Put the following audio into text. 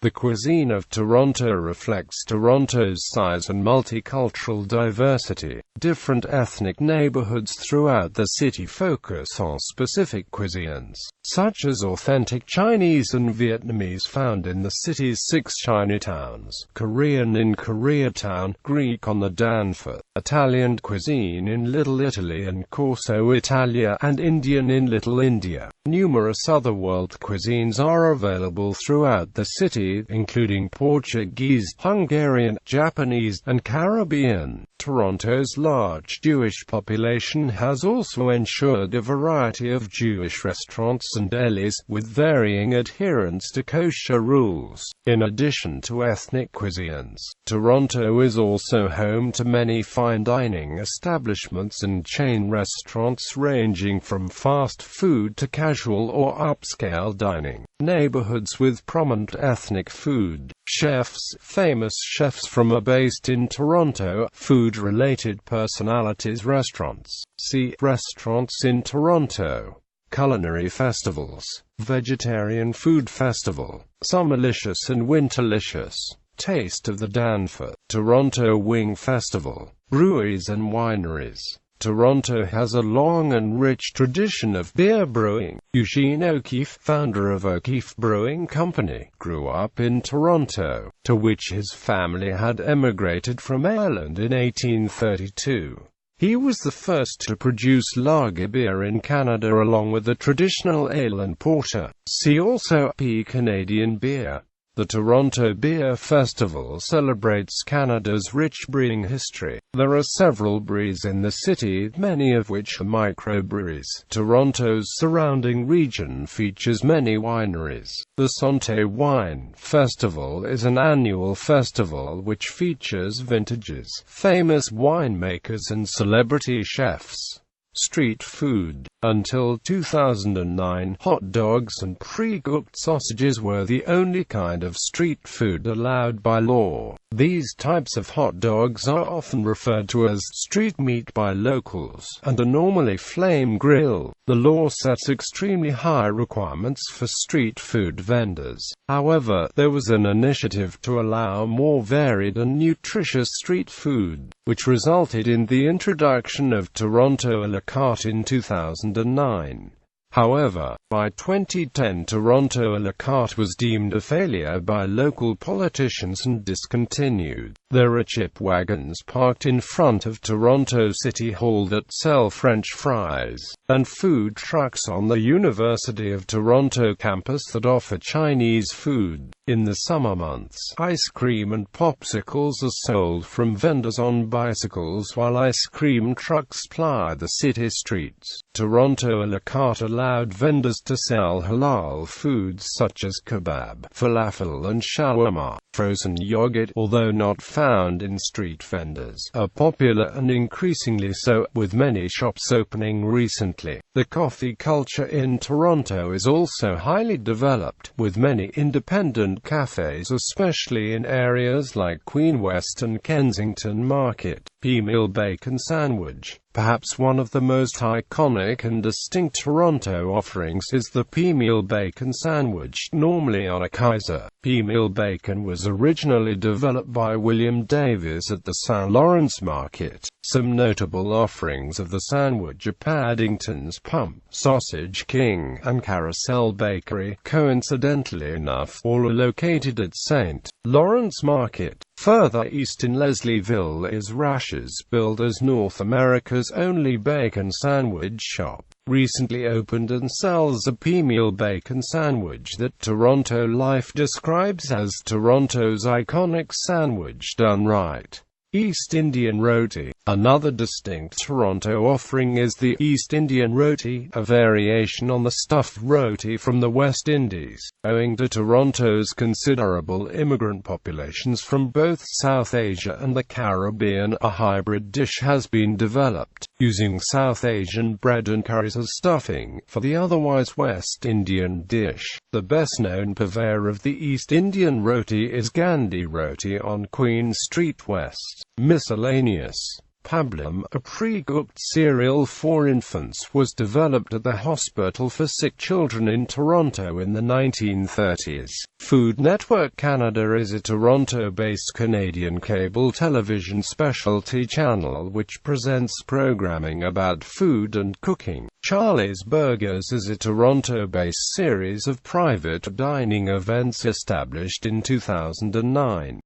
The cuisine of Toronto reflects Toronto's size and multicultural diversity. Different ethnic neighborhoods throughout the city focus on specific cuisines, such as authentic Chinese and Vietnamese found in the city's 6 Chinatowns, Korean in Koreatown, Greek on the Danforth, Italian cuisine in Little Italy and Corso, Italia, and Indian in Little India. Numerous other world cuisines are available throughout the city, including Portuguese, Hungarian, Japanese, and Caribbean. Toronto's large Jewish population has also ensured a variety of Jewish restaurants and delis, with varying adherence to kosher rules. In addition to ethnic cuisines, Toronto is also home to many fine dining establishments and chain restaurants ranging from fast food to casual or upscale dining. Neighborhoods with prominent ethnic food chefs. Famous chefs from are based in Toronto. Food-related personalities. Restaurants. See Restaurants in Toronto. Culinary festivals. Vegetarian Food Festival. Summerlicious and Winterlicious. Taste of the Danforth. Toronto Wing Festival. Breweries and wineries. Toronto has a long and rich tradition of beer brewing. Eugene O'Keeffe, founder of O'Keeffe Brewing Company, grew up in Toronto, to which his family had emigrated from Ireland in 1832. He was the first to produce lager beer in Canada along with the traditional ale and porter. See also Canadian beer. The Toronto Beer Festival celebrates Canada's rich brewing history. There are several breweries in the city, many of which are microbreweries. Toronto's surrounding region features many wineries. The Santé Wine Festival is an annual festival which features vintages, famous winemakers and celebrity chefs. Street food. Until 2009, hot dogs and pre-cooked sausages were the only kind of street food allowed by law. These types of hot dogs are often referred to as street meat by locals, and are normally flame grilled. The law sets extremely high requirements for street food vendors. However, there was an initiative to allow more varied and nutritious street food, which resulted in the introduction of Toronto à la carte in 2009. However, by 2010 Toronto à la carte was deemed a failure by local politicians and discontinued. There are chip wagons parked in front of Toronto City Hall that sell French fries, and food trucks on the University of Toronto campus that offer Chinese food. In the summer months, ice cream and popsicles are sold from vendors on bicycles while ice cream trucks ply the city streets. Toronto à la carte allowed vendors to sell halal foods such as kebab, falafel and shawarma. Frozen yogurt, although not found in street vendors, are popular and increasingly so, with many shops opening recently. The coffee culture in Toronto is also highly developed, with many independent cafes especially in areas like Queen West and Kensington Market. Meal bacon sandwich. Perhaps one of the most iconic and distinct Toronto offerings is the meal bacon sandwich, normally on a Kaiser. Meal bacon was originally developed by William Davies at the St. Lawrence Market. Some notable offerings of the sandwich are Paddington's Pump, Sausage King, and Carousel Bakery. Coincidentally enough, all are located at St. Lawrence Market. Further east in Leslieville is Rash's, billed as North America's only bacon sandwich shop. Recently opened and sells a meal bacon sandwich that Toronto Life describes as Toronto's iconic sandwich done right. East Indian Roti. Another distinct Toronto offering is the East Indian Roti, a variation on the stuffed roti from the West Indies. Owing to Toronto's considerable immigrant populations from both South Asia and the Caribbean, a hybrid dish has been developed, using South Asian bread and curries as stuffing, for the otherwise West Indian dish. The best-known purveyor of the East Indian Roti is Gandhi Roti on Queen Street West. Miscellaneous. Pablum, a pre-cooked cereal for infants, was developed at the Hospital for Sick Children in Toronto in the 1930s. Food Network Canada is a Toronto-based Canadian cable television specialty channel which presents programming about food and cooking. Charlie's Burgers is a Toronto-based series of private dining events established in 2009.